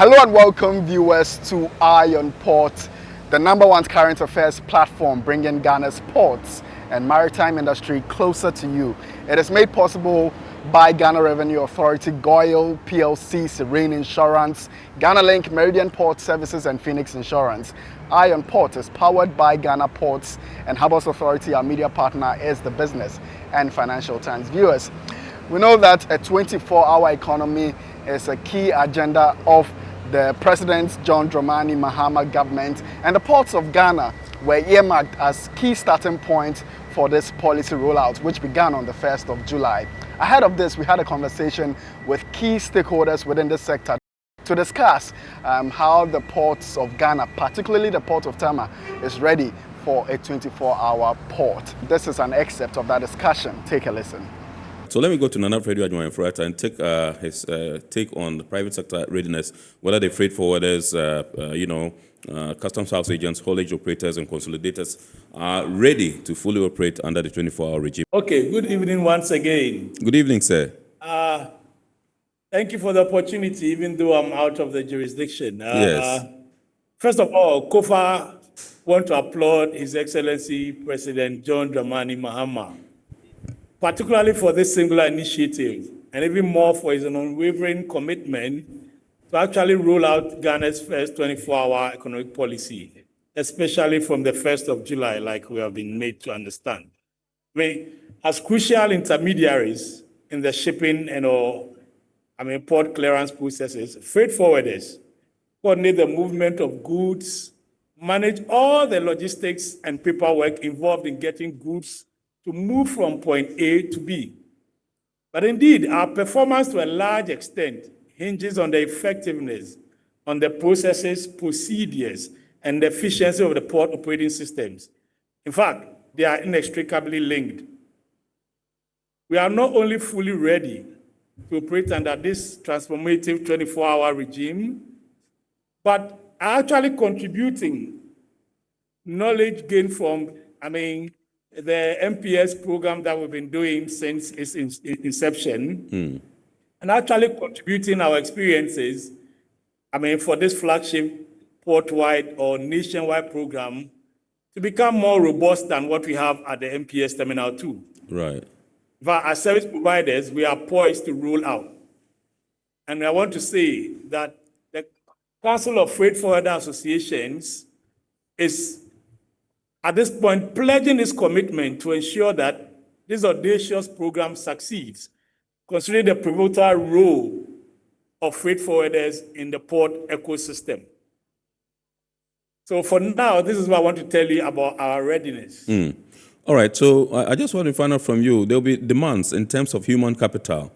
Hello and welcome viewers to Eye on Port, the #1 current affairs platform bringing Ghana's ports and maritime industry closer to you. It is made possible by Ghana Revenue Authority, GOIL, PLC, Serene Insurance, Ghana Link, Meridian Port Services and Phoenix Insurance. Eye on Port is powered by Ghana Ports and Harbours Authority. Our media partner is the Business and Financial Times. Viewers, we know that a 24-hour economy is a key agenda of the President John Dramani Mahama government, and the ports of Ghana were earmarked as key starting point for this policy rollout, which began on the 1st of July. Ahead of this, we had a conversation with key stakeholders within this sector to discuss how the ports of Ghana, particularly the port of Tema, is ready for a 24-hour port. This is an excerpt of that discussion. Take a listen. So let me go to Nana Freddie Adjuan and take his take on the private sector readiness, whether the freight forwarders, customs house agents, haulage operators, and consolidators are ready to fully operate under the 24-hour regime. Okay, good evening once again. Good evening, sir. Thank you for the opportunity, even though I'm out of the jurisdiction. Yes. First of all, KOFA want to applaud His Excellency President John Dramani Mahama, particularly for this singular initiative, and even more for his unwavering commitment to actually roll out Ghana's first 24-hour economic policy, especially from the 1st of July, like we have been made to understand. As crucial intermediaries in the shipping and port clearance processes, freight forwarders coordinate the movement of goods, manage all the logistics and paperwork involved in getting goods to move from point A to B. But indeed, our performance to a large extent hinges on the effectiveness on the processes, procedures, and the efficiency of the port operating systems. In fact, they are inextricably linked. We are not only fully ready to operate under this transformative 24-hour regime, but are actually contributing knowledge gained from, the MPS program that we've been doing since its inception, and actually contributing our experiences, for this flagship port-wide or nationwide program to become more robust than what we have at the MPS Terminal 2. Right. But as service providers, we are poised to roll out. And I want to say that the Council of Freight Forwarder Associations is at this point pledging its commitment to ensure that this audacious program succeeds, considering the pivotal role of freight forwarders in the port ecosystem. So for now, this is what I want to tell you about our readiness. All right, so I just want to find out from you, there'll be demands in terms of human capital.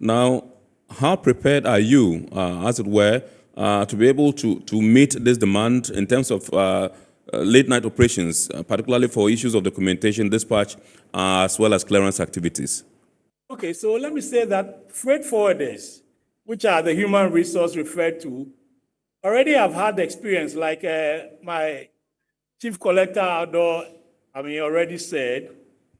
Now, how prepared are you, as it were, to be able to meet this demand in terms of late-night operations, particularly for issues of documentation, dispatch, as well as clearance activities? Okay, so let me say that freight forwarders, which are the human resource referred to, already have had the experience, like my chief collector outdoor, already said,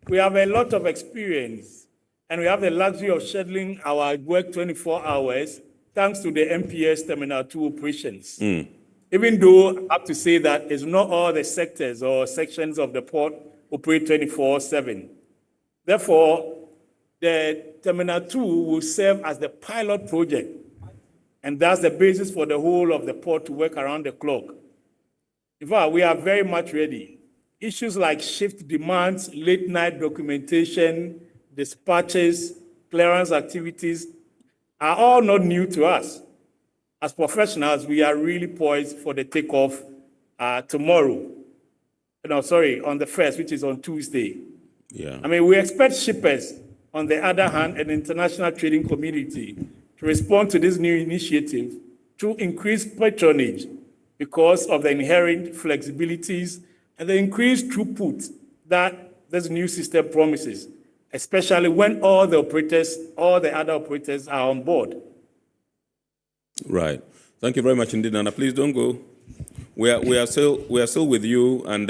we have a lot of experience, and we have the luxury of scheduling our work 24 hours, thanks to the MPS Terminal 2 operations. Even though I have to say that it's not all the sectors or sections of the port operate 24/7. Therefore, the Terminal 2 will serve as the pilot project, and that's the basis for the whole of the port to work around the clock. In fact, we are very much ready. Issues like shift demands, late-night documentation, dispatches, clearance activities are all not new to us. As professionals, we are really poised for the takeoff tomorrow. On the 1st, which is on Tuesday. Yeah. We expect shippers, on the other hand, and the international trading community to respond to this new initiative through increased patronage because of the inherent flexibilities and the increased throughput that this new system promises, especially when all the other operators are on board. Right. Thank you very much indeed, Nana. Please don't go. We are still with you, and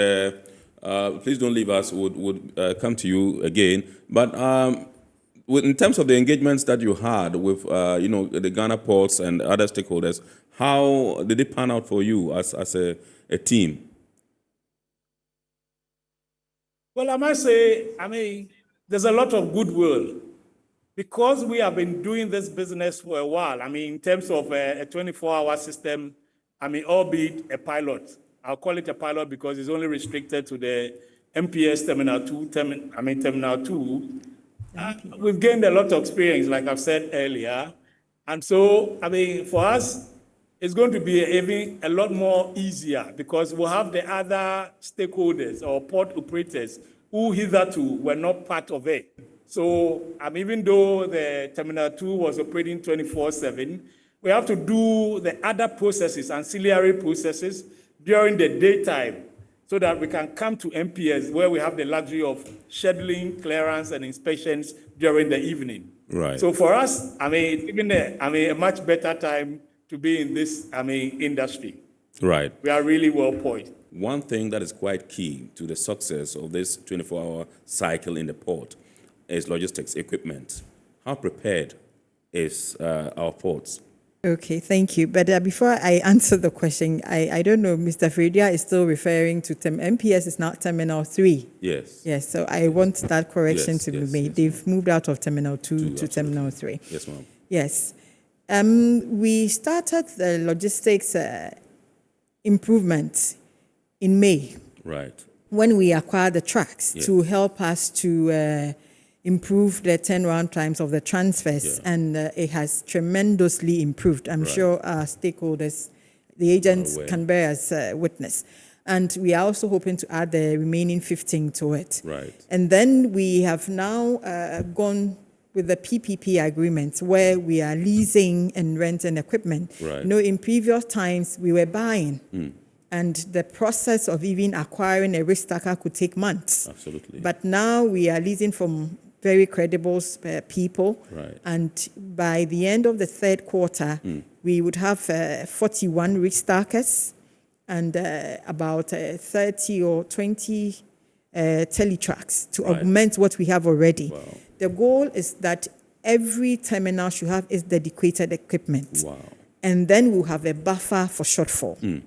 please don't leave us. We'll come to you again. But in terms of the engagements that you had with, the Ghana ports and other stakeholders, how did it pan out for you as a team? Well, I must say, there's a lot of goodwill because we have been doing this business for a while. In terms of a 24-hour system, albeit a pilot. I'll call it a pilot because it's only restricted to the MPS Terminal 2, Terminal 2. We've gained a lot of experience, like I've said earlier. And so, for us, it's going to be even a lot more easier because we'll have the other stakeholders or port operators who hitherto were not part of it. So, even though the Terminal 2 was operating 24/7, we have to do the other processes, ancillary processes, during the daytime so that we can come to MPS where we have the luxury of scheduling, clearance, and inspections during the evening. Right. So for us, it's even a much better time to be in this, industry. Right. We are really well poised. One thing that is quite key to the success of this 24-hour cycle in the port is logistics equipment. How prepared is our ports? Okay, thank you. But before I answer the question, I don't know, Mr. Fredia is still referring to MPS is not Terminal 3. Yes. Yes, so I want that correction to be made. Yes, They've moved out of Terminal 2 to Terminal 3. Yes, ma'am. Yes. We started the logistics improvement in May. Right. When we acquired the trucks to help us to improve the turnaround times of the transfers, and it has tremendously improved. I'm sure our stakeholders, the agents, can bear as witness. And we are also hoping to add the remaining 15 to it. Right. And then we have now gone with the PPP agreement where we are leasing and renting equipment. Right. In previous times we were buying. And the process of even acquiring a risk stacker could take months. Absolutely. But now we are leasing from very credible people. Right. And by the end of the third quarter, we would have 41 risk stackers and about 30 or 20 teletracks to augment what we have already. Wow. The goal is that every terminal should have its dedicated equipment. Wow. And then we'll have a buffer for shortfall.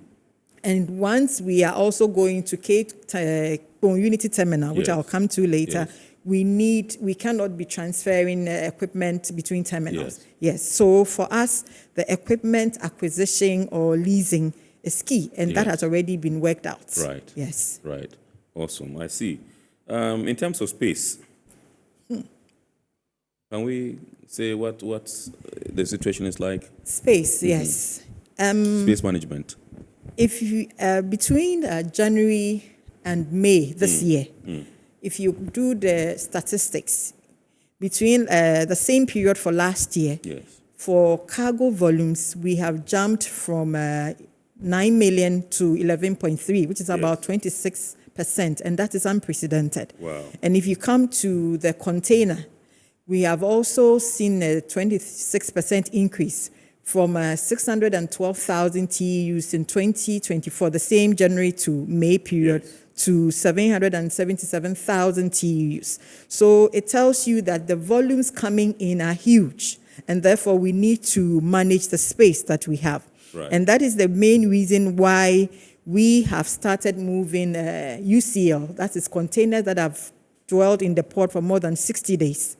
And once we are also going to Unity Terminal, which I'll come to later, we cannot be transferring equipment between terminals. Yes. So for us, the equipment acquisition or leasing is key, and that has already been worked out. Right. Yes. Right. Awesome. I see. In terms of space, can we say what the situation is like? Space, yes. Space management. If you, between January and May this year, if you do the statistics, between the same period for last year, for cargo volumes, we have jumped from 9 million to 11.3, which is about 26%, and that is unprecedented. Wow. And if you come to the container, we have also seen a 26% increase from 612,000 TEUs in 2024, the same January to May period, to 777,000 TEUs. So it tells you that the volumes coming in are huge, and therefore we need to manage the space that we have. Right. And that is the main reason why we have started moving UCL, that is containers that have dwelled in the port for more than 60 days.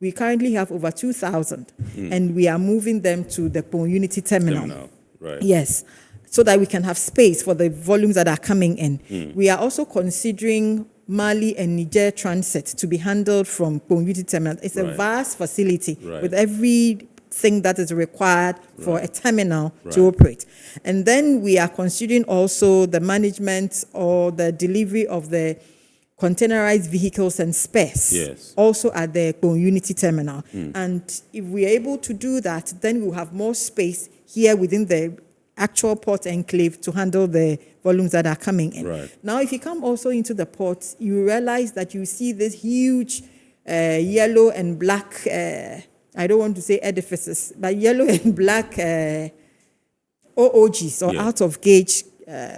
We currently have over 2,000, and we are moving them to the Unity Terminal. Right. Yes, so that we can have space for the volumes that are coming in. We are also considering Mali and Niger transit to be handled from Unity Terminal. It's a vast facility with everything that is required for a terminal to operate. And then we are considering also the management or the delivery of the containerized vehicles and spares, also at the Unity Terminal. And if we're able to do that, then we'll have more space here within the actual port enclave to handle the volumes that are coming in. Right. Now, if you come also into the port, you realize that you see this huge yellow and black, I don't want to say edifices, but yellow and black OOGs or out of gauge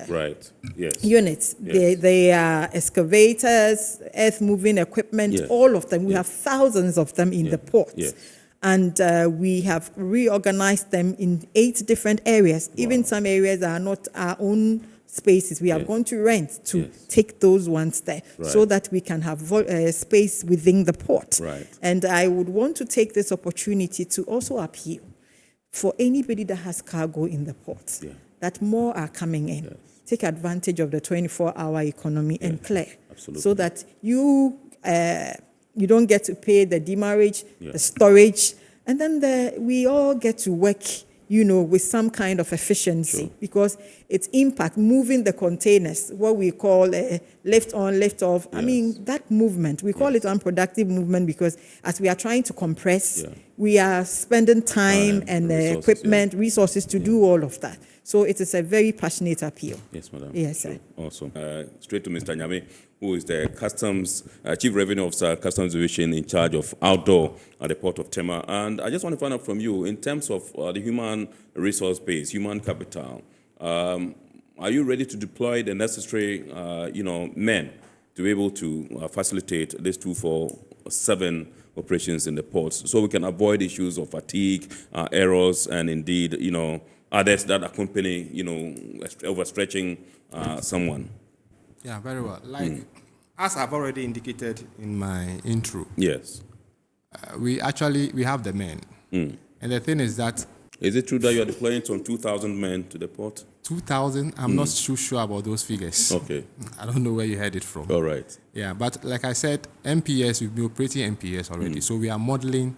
right. Yes. units. Yes. They are excavators, earth-moving equipment, Yes. all of them. We have thousands of them in the port. Yes. And we have reorganized them in 8 different areas. Even some areas are not our own spaces. We have gone to rent to take those ones there so that we can have space within the port. Right. And I would want to take this opportunity to also appeal for anybody that has cargo in the port, that more are coming in. Yes. Take advantage of the 24-hour economy and clear, so that you don't get to pay the demurrage, the storage, and then we all get to work, with some kind of efficiency, because it's impact moving the containers, what we call lift on, lift off. Yes. I mean, that movement, we call it unproductive movement, because as we are trying to compress, we are spending time and equipment, resources to do all of that. So it is a very passionate appeal. Yes, madam. Yes, sir. Awesome. Straight to Mr. Nyame, who is the Customs Chief Revenue Officer, Customs Division, in charge of outdoor at the Port of Tema. And I just want to find out from you, in terms of the human resource base, human capital, are you ready to deploy the necessary, men to be able to facilitate this 24/7 operations in the ports, so we can avoid issues of fatigue, errors, and indeed, others that accompany, overstretching someone? Yeah, very well. As I've already indicated in my intro. Yes. We have the men. And the thing is that... Is it true that you are deploying some 2,000 men to the port? 2,000? I'm not too sure about those figures. Okay. I don't know where you heard it from. All right. Yeah, but like I said, MPS, we've been operating MPS already. So we are modeling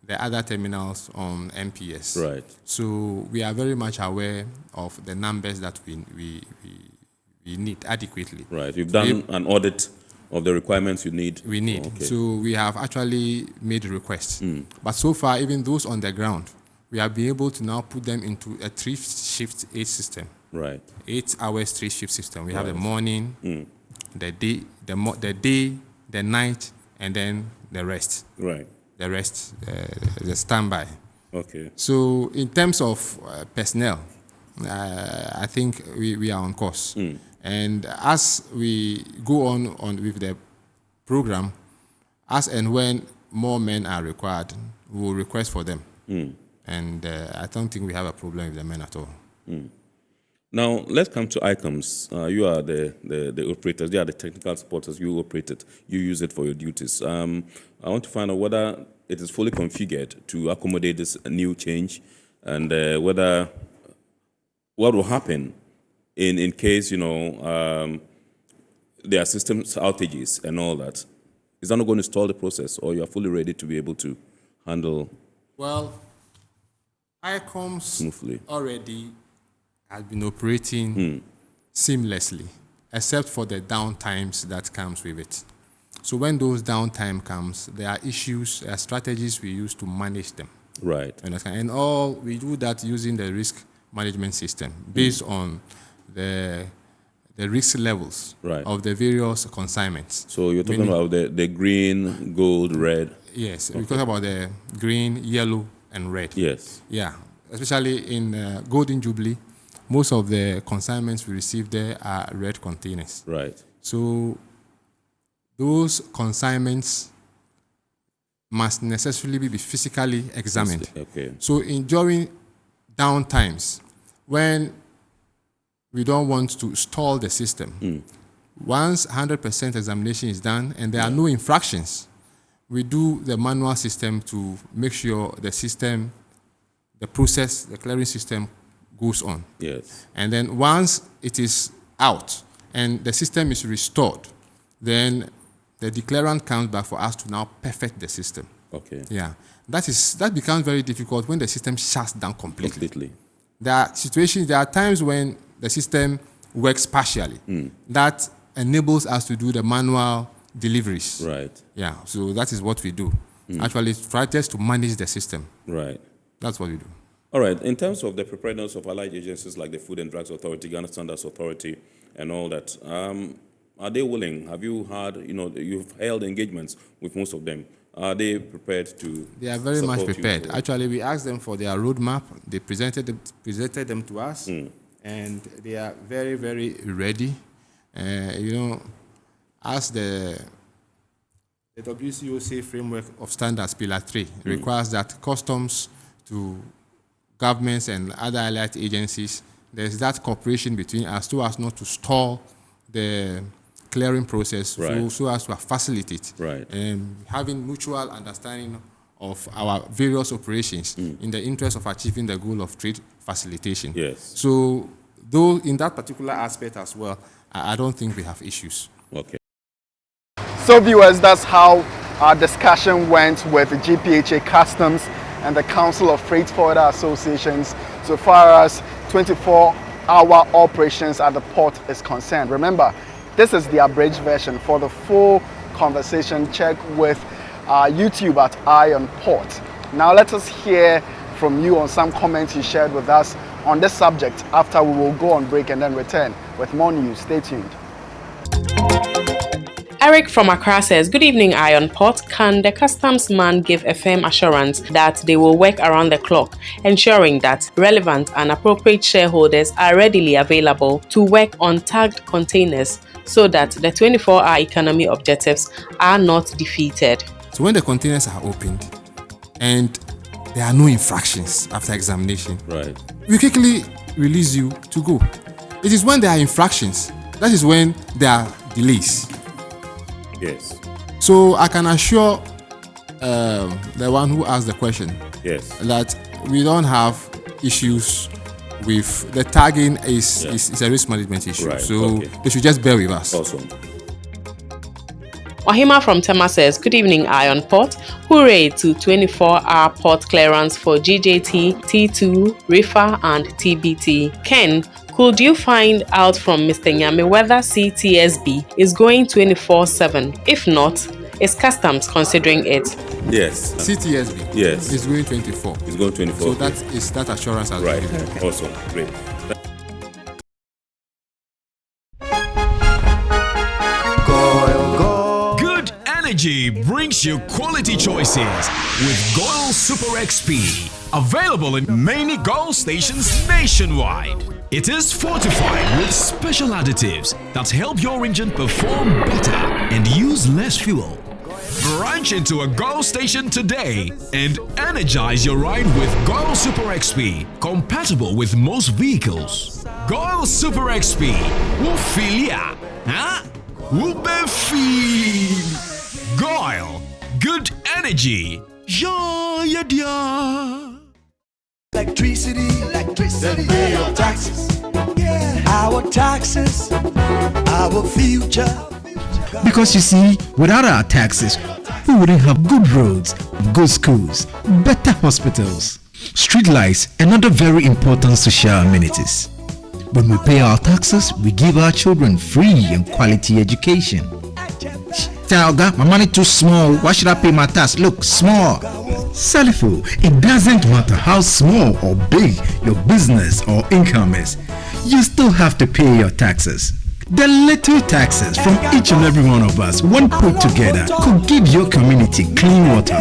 the other terminals on MPS. Right. So we are very much aware of the numbers that we need adequately. Right. You've done an audit of the requirements you need? We need. Okay. So we have actually made requests. But so far, even those on the ground, we have been able to now put them into a 3-shift 8 system. Right. 8 hours 3-shift system. We have the morning, the day, the night, and then the rest. Right. The rest, the standby. Okay. So in terms of personnel, I think we are on course. And as we go on with the program, as and when more men are required, we will request for them. And I don't think we have a problem with the men at all. Now, let's come to ICOMS. You are the operators. They are the technical supporters. You operate it. You use it for your duties. I want to find out whether it is fully configured to accommodate this new change, and what will happen in case, there are systems outages and all that. Is that not going to stall the process, or you are fully ready to be able to handle? Well, ICOMS smoothly already has been operating seamlessly, except for the downtimes that comes with it. So when those downtime comes, there are issues, there are strategies we use to manage them. Right. And all we do that using the risk management system based on the risk levels of the various consignments. So you're talking about the green, gold, red? Yes, we talk about the green, yellow, and red. Yes. Yeah, especially in Golden Jubilee, most of the consignments we receive there are red containers. Right. So those consignments must necessarily be physically examined. Okay. So during downtimes, when we don't want to stall the system, once 100% examination is done and there are no infractions, we do the manual system to make sure the system, the process, the clearing system goes on. Yes. And then once it is out and the system is restored, then the declarant comes back for us to now perfect the system. Okay. Yeah. That becomes very difficult when the system shuts down completely. There are times when the system works partially. That enables us to do the manual deliveries. Right. Yeah. So that is what we do. Actually, try just to manage the system. Right. That's what we do. All right. In terms of the preparedness of allied agencies like the Food and Drugs Authority, Ghana Standards Authority, and all that, are they willing? Have you had, you've held engagements with most of them. Are they prepared to? They are very much prepared. Actually, we asked them for their roadmap. They presented them to us, and and they are very, very ready. As the WCOC framework of standards, Pillar 3, requires that customs to governments and other allied agencies, there's that cooperation between us so as not to stall the clearing process, so as to facilitate having mutual understanding of our various operations in the interest of achieving the goal of trade facilitation. Yes. So, though in that particular aspect as well, I don't think we have issues. Okay. So viewers, that's how our discussion went with the GPHA Customs and the Council of Freight Forwarder Associations so far as 24-hour operations at the port is concerned. Remember, this is the abridged version. For the full conversation, check with YouTube at Eye on Port. Now let us hear from you on some comments you shared with us on this subject after we will go on break and then return with more news. Stay tuned. Eric from Accra says, good evening, Iron Port. Can the customs man give a firm assurance that they will work around the clock, ensuring that relevant and appropriate shareholders are readily available to work on tagged containers so that the 24-hour economy objectives are not defeated? So when the containers are opened and there are no infractions after examination, we quickly release you to go. It is when there are infractions, that is when there are delays. Yes. So I can assure the one who asked the question that we don't have issues with the tagging is a risk management issue. So they should just bear with us. Awesome. Ohima from Tema says, good evening, Iron Port. Hooray to 24-hour port clearance for GJT, T2, RIFA, and TBT. Ken, could you find out from Mr. Nyame whether CTSB is going 24/7? If not, is Customs considering it? Yes. CTSB is going 24. It's going 24. So that is that assurance as well. Okay. Awesome. Great. Good energy brings you quality choices with Goil Super XP. Available in many Goil stations nationwide. It is fortified with special additives that help your engine perform better and use less fuel. Branch into a Goil station today and energize your ride with Goil Super XP, compatible with most vehicles. Goil Super XP will feel ya, huh? Will be feel. Goil, good energy. Yeah, yeah. Electricity, then pay your taxes. Yeah. Our taxes, our future. Because you see, without our taxes, we wouldn't have good roads, good schools, better hospitals, street lights, and other very important social amenities. When we pay our taxes, we give our children free and quality education. Talga, my money too small. Why should I pay my tax? Look, small. Salifo, it doesn't matter how small or big your business or income is, you still have to pay your taxes. The little taxes from each and every one of us, when put together, could give your community clean water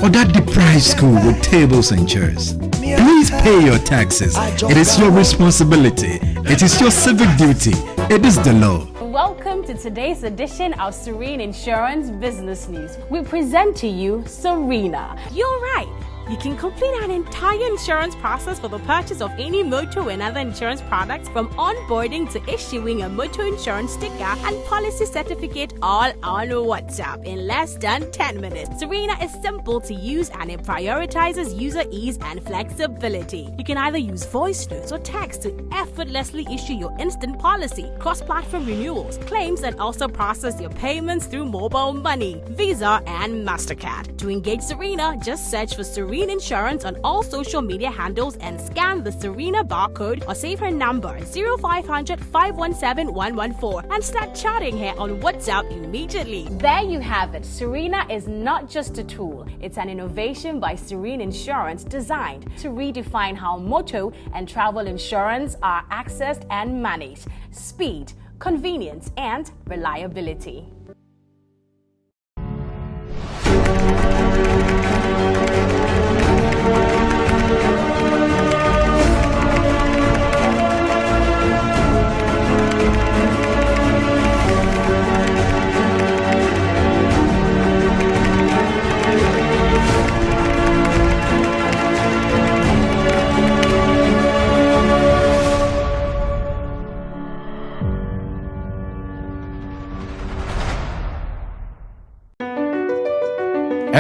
or that deprived school with tables and chairs. Please pay your taxes. It is your responsibility. It is your civic duty. It is the law. Welcome to today's edition of Serene Insurance Business News. We present to you Serena. You're right. You can complete an entire insurance process for the purchase of any motor and other insurance products, from onboarding to issuing a motor insurance sticker and policy certificate, all on WhatsApp in less than 10 minutes. Serena is simple to use and it prioritizes user ease and flexibility. You can either use voice notes or text to effortlessly issue your instant policy, cross-platform renewals, claims, and also process your payments through mobile money, Visa, and MasterCard. To engage Serena, just search for Serene Insurance on all social media handles and scan the Serena barcode or save her number 0500 517 114 and start chatting her on WhatsApp immediately. There you have it. Serena is not just a tool, it's an innovation by Serene Insurance designed to redefine how motor and travel insurance are accessed and managed. Speed, convenience, and reliability.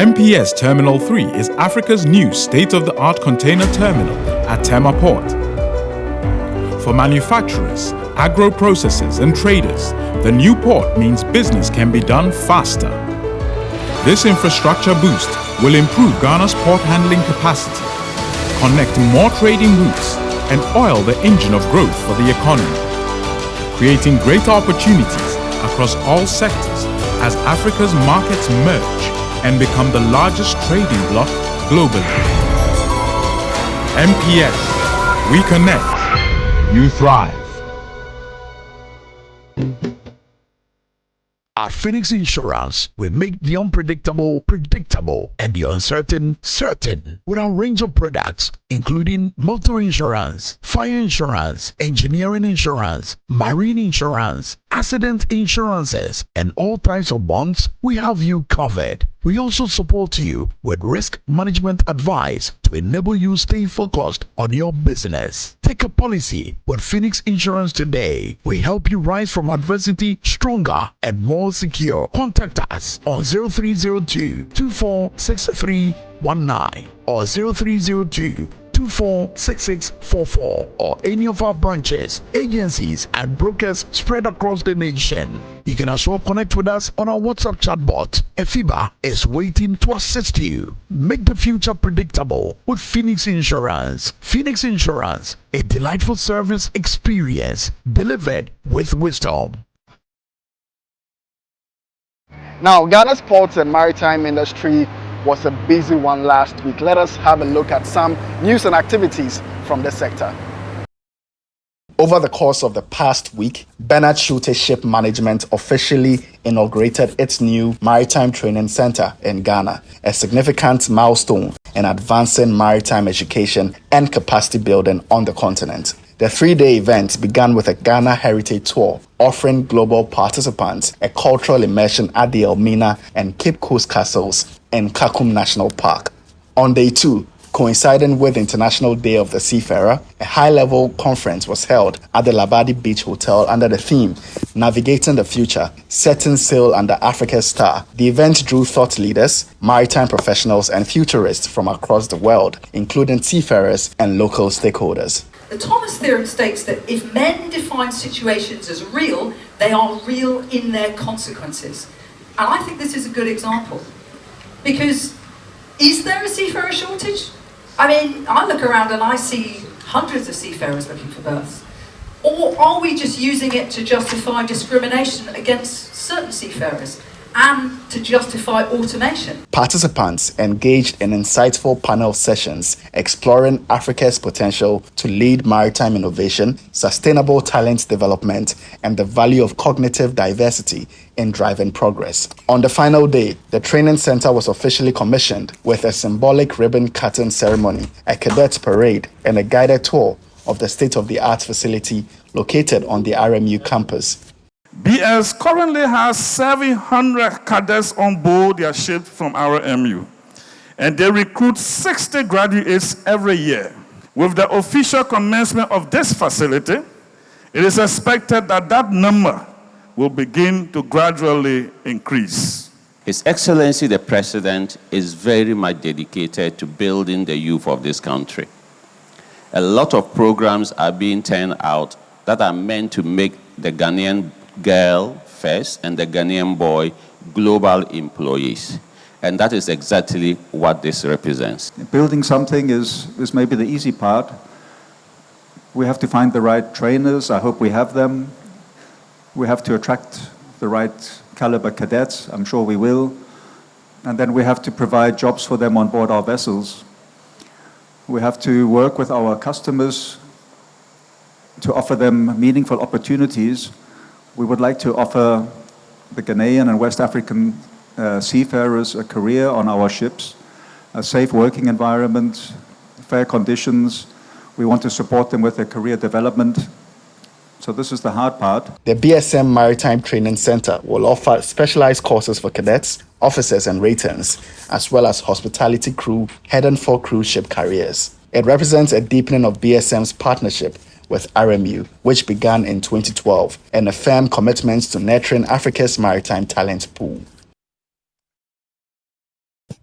MPS Terminal 3 is Africa's new state-of-the-art container terminal at Tema Port. For manufacturers, agro-processors and traders, the new port means business can be done faster. This infrastructure boost will improve Ghana's port handling capacity, connect more trading routes, and oil the engine of growth for the economy, creating greater opportunities across all sectors as Africa's markets merge and become the largest trading bloc globally. MPS, we connect, you thrive. At Phoenix Insurance, we make the unpredictable predictable and the uncertain certain with our range of products, including motor insurance, fire insurance, engineering insurance, marine insurance, accident insurances, and all types of bonds. We have you covered. We also support you with risk management advice to enable you stay focused on your business. Take a policy with Phoenix Insurance today. We help you rise from adversity stronger and more secure. Contact us on 0302 246319 or 0302 246644 or any of our branches, agencies, and brokers spread across the nation. You can as well connect with us on our WhatsApp chatbot. Efiba is waiting to assist you. Make the future predictable with Phoenix Insurance. Phoenix Insurance, a delightful service experience delivered with wisdom. Now, Ghana's ports and maritime industry was a busy one last week. Let us have a look at some news and activities from the sector. Over the course of the past week, Bernard Schulte Ship Management officially inaugurated its new Maritime Training Center in Ghana, a significant milestone in advancing maritime education and capacity building on the continent. The three-day event began with a Ghana Heritage Tour, offering global participants a cultural immersion at the Elmina and Cape Coast Castles in Kakum National Park. On day 2, coinciding with International Day of the Seafarer, a high-level conference was held at the Labadi Beach Hotel under the theme, Navigating the Future, Setting Sail Under Africa's Star. The event drew thought leaders, maritime professionals, and futurists from across the world, including seafarers and local stakeholders. The Thomas theorem states that if men define situations as real, they are real in their consequences. And I think this is a good example. Because is there a seafarer shortage? I mean, I look around and I see hundreds of seafarers looking for berths. Or are we just using it to justify discrimination against certain seafarers and to justify automation? Participants engaged in insightful panel sessions exploring Africa's potential to lead maritime innovation, sustainable talent development, and the value of cognitive diversity in driving progress. On the final day, the training center was officially commissioned with a symbolic ribbon-cutting ceremony, a cadets parade, and a guided tour of the state-of-the-art facility located on the RMU campus. BS currently has 700 cadets on board their ship from our MU, and they recruit 60 graduates every year. With the official commencement of this facility, it is expected that that number will begin to gradually increase. His Excellency the President is very much dedicated to building the youth of this country. A lot of programs are being turned out that are meant to make the Ghanaian girl first and the Ghanaian boy global employees. And that is exactly what this represents. Building something is maybe the easy part. We have to find the right trainers. I hope we have them. We have to attract the right caliber cadets. I'm sure we will. And then we have to provide jobs for them on board our vessels. We have to work with our customers to offer them meaningful opportunities. We would like to offer the Ghanaian and West African seafarers a career on our ships, a safe working environment, fair conditions. We want to support them with their career development. So this is the hard part. The BSM Maritime Training Center will offer specialized courses for cadets, officers, and ratings, as well as hospitality crew heading for cruise ship careers. It represents a deepening of BSM's partnership with RMU, which began in 2012, and a firm commitment to nurturing Africa's maritime talent pool.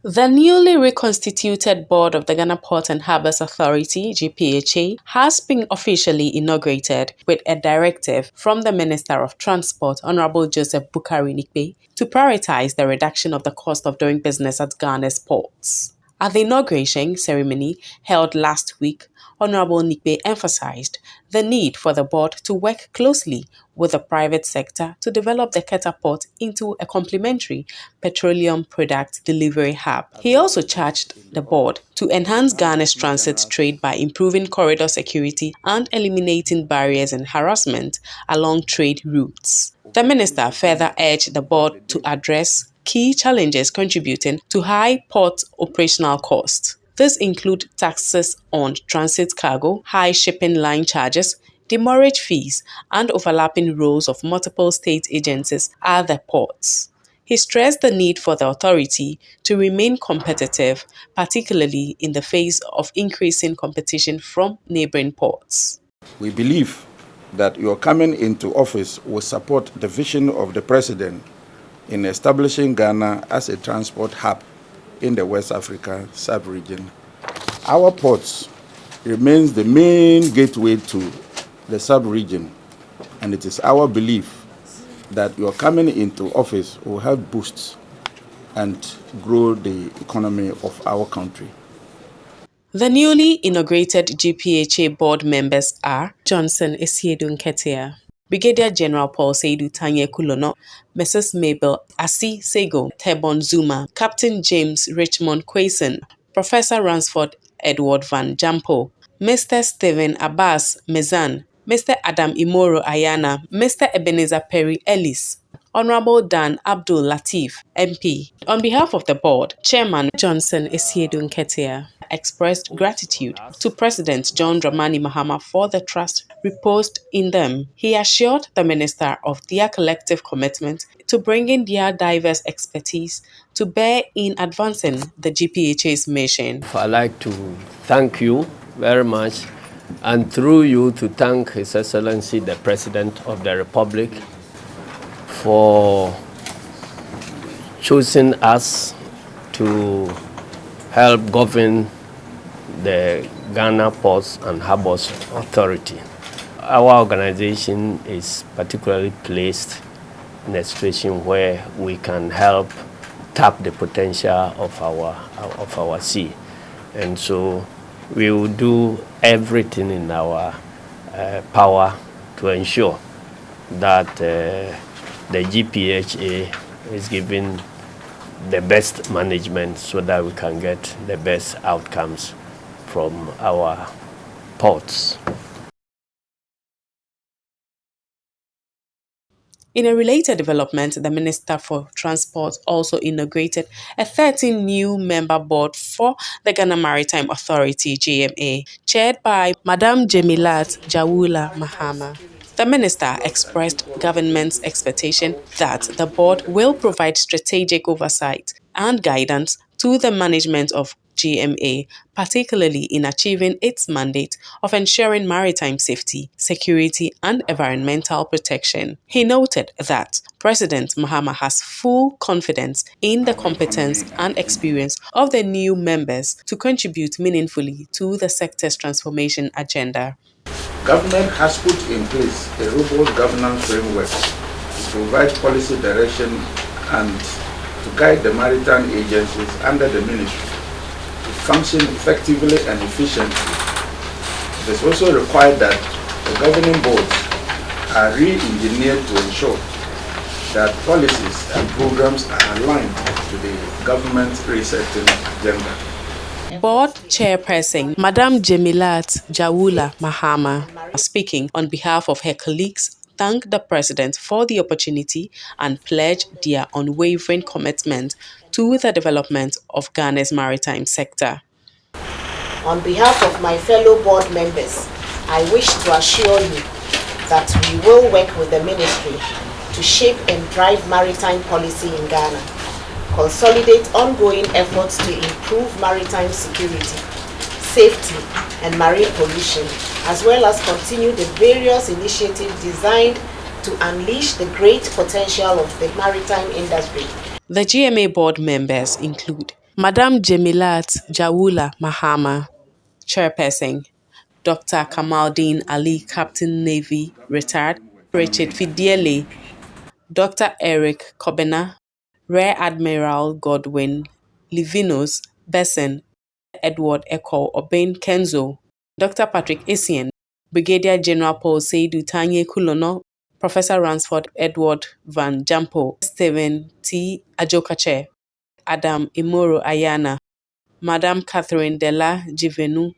The newly reconstituted board of the Ghana Port and Harbours Authority, GPHA, has been officially inaugurated with a directive from the Minister of Transport, Honorable Joseph Bukari Nikbe, to prioritize the reduction of the cost of doing business at Ghana's ports. At the inauguration ceremony held last week, Honorable Nikbe emphasized the need for the board to work closely with the private sector to develop the Keta port into a complementary petroleum product delivery hub. He also charged the board to enhance Ghana's transit trade by improving corridor security and eliminating barriers and harassment along trade routes. The minister further urged the board to address key challenges contributing to high port operational costs. This include taxes on transit cargo, high shipping line charges, demurrage fees, and overlapping roles of multiple state agencies at the ports. He stressed the need for the authority to remain competitive, particularly in the face of increasing competition from neighboring ports. We believe that your coming into office will support the vision of the President in establishing Ghana as a transport hub in the West Africa sub-region. Our ports remains the main gateway to the sub-region, and it is our belief that your coming into office will help boost and grow the economy of our country. The newly inaugurated GPHA board members are Johnson Esiedu Nketia, Brigadier General Paul Seidu Tanye Kulono, Mrs. Mabel Asi Sego Tebon Zuma, Captain James Richmond Quason, Professor Ransford Edward Van Jampo, Mr. Stephen Abbas Mezan, Mr. Adam Imoro Ayana, Mr. Ebenezer Perry Ellis, Honorable Dan Abdul Latif, MP. On behalf of the board, Chairman Johnson Esiedu Nketia expressed gratitude to President John Dramani Mahama for the trust reposed in them. He assured the minister of their collective commitment to bringing their diverse expertise to bear in advancing the GPHA's mission. I'd like to thank you very much, and through you to thank His Excellency the President of the Republic for choosing us to help govern the Ghana Ports and Harbours Authority. Our organization is particularly placed in a situation where we can help tap the potential of our sea, and so we will do everything in our power to ensure that the GPHA is given the best management so that we can get the best outcomes from our ports. In a related development, the Minister for Transport also inaugurated a 13-new member board for the Ghana Maritime Authority, GMA, chaired by Madam Jemilat Jawula Mahama. The minister expressed government's expectation that the board will provide strategic oversight and guidance to the management of GMA, particularly in achieving its mandate of ensuring maritime safety, security, and environmental protection. He noted that President Mahama has full confidence in the competence and experience of the new members to contribute meaningfully to the sector's transformation agenda. Government has put in place a robust governance framework to provide policy direction and to guide the maritime agencies under the ministry to function effectively and efficiently. It is also required that the governing boards are re-engineered to ensure that policies and programs are aligned to the government's resetting agenda. Board Chairperson Madam Jemilat Jawula Mahama, speaking on behalf of her colleagues, thanked the President for the opportunity and pledged their unwavering commitment to the development of Ghana's maritime sector. On behalf of my fellow board members, I wish to assure you that we will work with the Ministry to shape and drive maritime policy in Ghana, consolidate ongoing efforts to improve maritime security, safety, and marine pollution, as well as continue the various initiatives designed to unleash the great potential of the maritime industry. The GMA board members include Madam Jemilat Jawula Mahama, Chairperson. Dr. Kamaldeen Ali, Captain Navy, retired. Richard Fidiele, Dr. Eric Kobena, Rear Admiral Godwin Livinus Besson, Edward Echo Obain Kenzo, Dr. Patrick Essien, Brigadier General Paul Seidu Tanye Kulono, Professor Ransford Edward Van Jampo, Stephen T. Ajokache, Adam Imoro Ayana, Madam Catherine Della Givenu,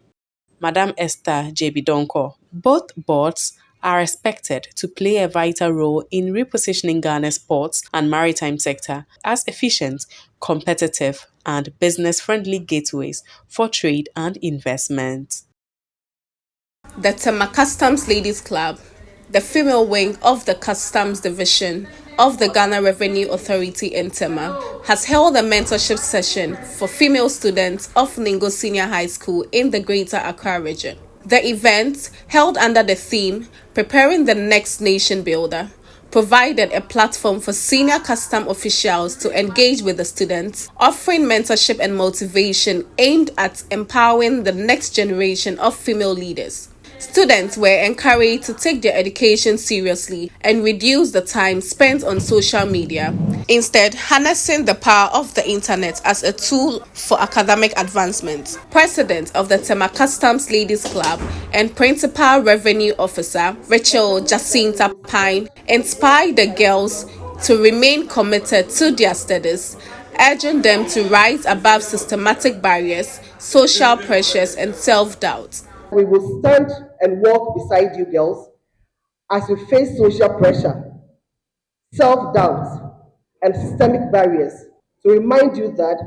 Madam Esther J.B. Donko. Both boards are expected to play a vital role in repositioning Ghana's ports and maritime sector as efficient, competitive, and business-friendly gateways for trade and investment. The Tema Customs Ladies Club, the female wing of the Customs Division of the Ghana Revenue Authority in Tema, has held a mentorship session for female students of Ningo Senior High School in the Greater Accra region. The event, held under the theme Preparing the Next Nation Builder, provided a platform for senior custom officials to engage with the students, offering mentorship and motivation aimed at empowering the next generation of female leaders. Students were encouraged to take their education seriously and reduce the time spent on social media, instead harnessing the power of the internet as a tool for academic advancement. President of the Tema Customs Ladies Club and Principal Revenue Officer Rachel Jacinta Pine inspired the girls to remain committed to their studies, urging them to rise above systematic barriers, social pressures, and self-doubt. We will stand and walk beside you girls as we face social pressure, self-doubt, and systemic barriers to remind you that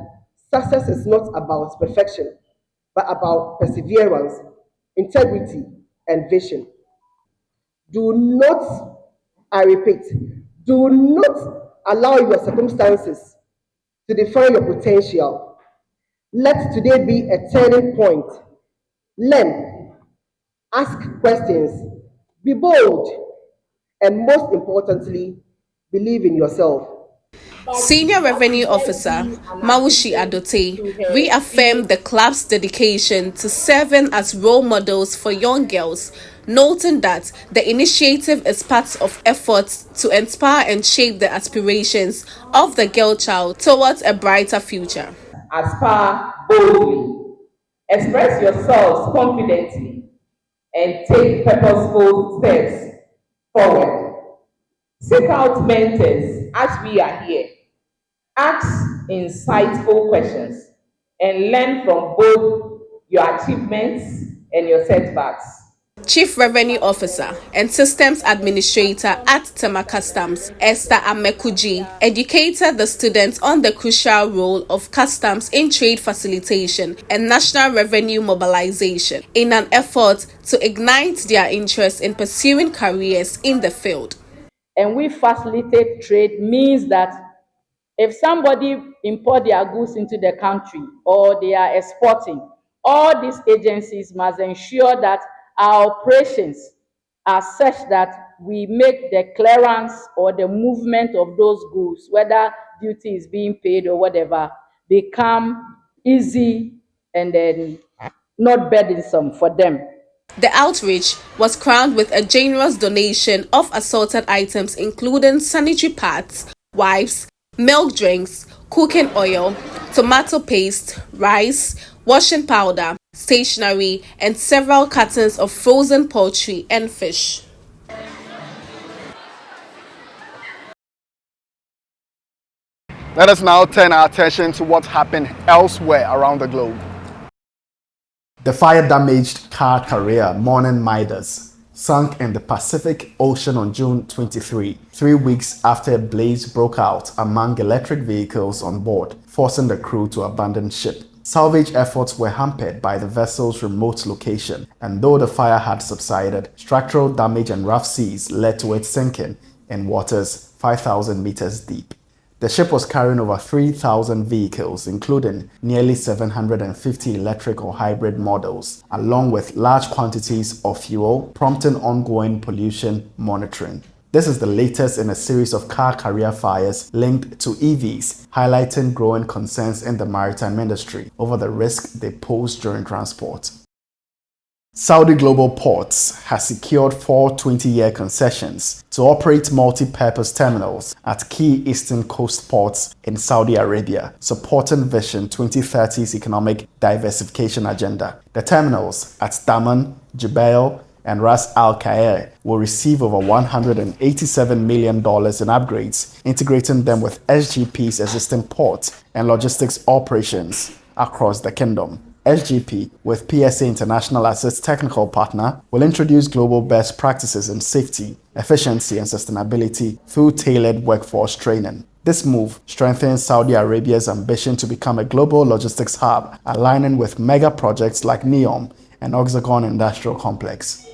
success is not about perfection, but about perseverance, integrity, and vision. Do not, I repeat, do not allow your circumstances to define your potential. Let today be a turning point. Learn, ask questions, be bold, and most importantly, believe in yourself. Senior Revenue Officer Mawushi Adote reaffirmed the club's dedication to serving as role models for young girls, noting that the initiative is part of efforts to inspire and shape the aspirations of the girl child towards a brighter future. Aspire boldly, express yourselves confidently, and take purposeful steps forward. Seek out mentors as we are here. Ask insightful questions and learn from both your achievements and your setbacks. Chief Revenue Officer and Systems Administrator at Tema Customs, Esther Amekuji, educated the students on the crucial role of customs in trade facilitation and national revenue mobilization in an effort to ignite their interest in pursuing careers in the field. And we facilitate trade means that if somebody import their goods into the country or they are exporting, all these agencies must ensure that our operations are such that we make the clearance or the movement of those goods, whether duty is being paid or whatever, become easy and then not burdensome for them. The outreach was crowned with a generous donation of assorted items including sanitary pads, wipes, milk drinks, cooking oil, tomato paste, rice, washing powder, stationery, and several cartons of frozen poultry and fish. Let us now turn our attention to what's happened elsewhere around the globe. The fire-damaged car carrier Morning Midas sank in the Pacific Ocean on June 23, 3 weeks after a blaze broke out among electric vehicles on board, forcing the crew to abandon ship. Salvage efforts were hampered by the vessel's remote location, and though the fire had subsided, structural damage and rough seas led to its sinking in waters 5,000 meters deep. The ship was carrying over 3,000 vehicles, including nearly 750 electric or hybrid models, along with large quantities of fuel, prompting ongoing pollution monitoring. This is the latest in a series of car carrier fires linked to EVs, highlighting growing concerns in the maritime industry over the risk they pose during transport. Saudi Global Ports has secured 4 20-year concessions to operate multi-purpose terminals at key eastern coast ports in Saudi Arabia, supporting Vision 2030's economic diversification agenda. The terminals at Daman, Jubail, and Ras Al Khair will receive over $187 million in upgrades, integrating them with SGP's existing port and logistics operations across the kingdom. SGP, with PSA International as its technical partner, will introduce global best practices in safety, efficiency, and sustainability through tailored workforce training. This move strengthens Saudi Arabia's ambition to become a global logistics hub, aligning with mega projects like NEOM and Oxagon Industrial Complex.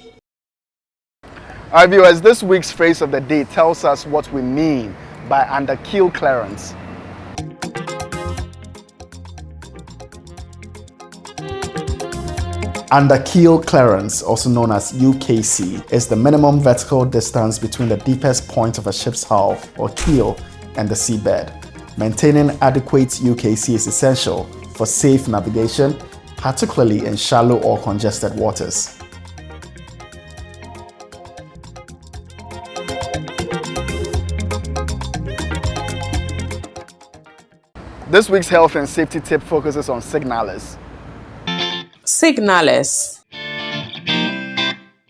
Our viewers, this week's phrase of the day tells us what we mean by under keel clearance. Under keel clearance, also known as UKC, is the minimum vertical distance between the deepest point of a ship's hull or keel and the seabed. Maintaining adequate UKC is essential for safe navigation, particularly in shallow or congested waters. This week's health and safety tip focuses on signalers. Signalers.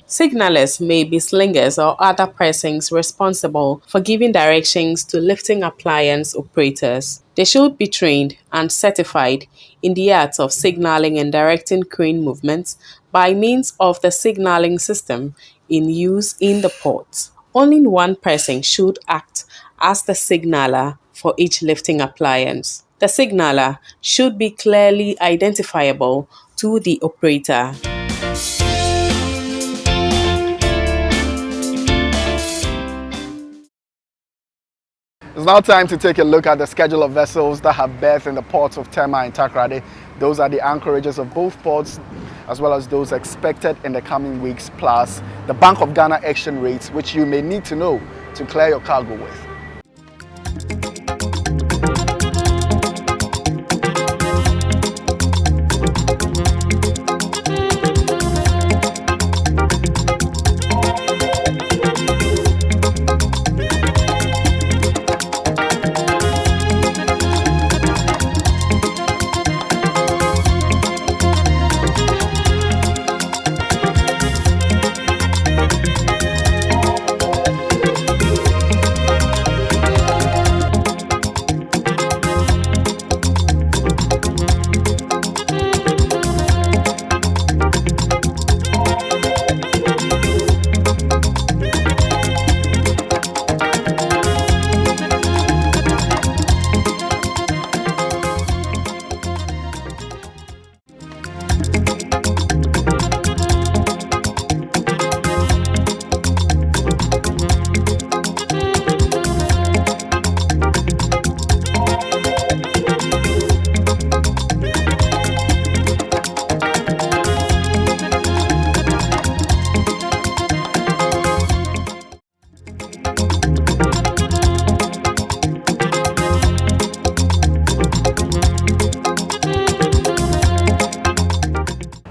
Signalers may be slingers or other persons responsible for giving directions to lifting appliance operators. They should be trained and certified in the art of signaling and directing crane movements by means of the signaling system in use in the port. Only one person should act as the signaler for each lifting appliance. The signaler should be clearly identifiable to the operator. It's now time to take a look at the schedule of vessels that have berth in the ports of Tema and Takoradi. Those are the anchorages of both ports, as well as those expected in the coming weeks, plus the Bank of Ghana exchange rates, which you may need to know to clear your cargo with.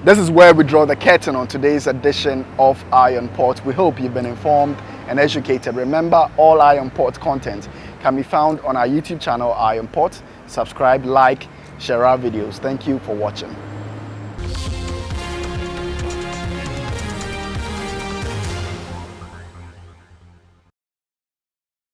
This is where we draw the curtain on today's edition of Eye on Port. We hope you've been informed and educated. Remember, all Eye on Port content can be found on our YouTube channel, Eye on Port. Subscribe, like, share our videos. Thank you for watching.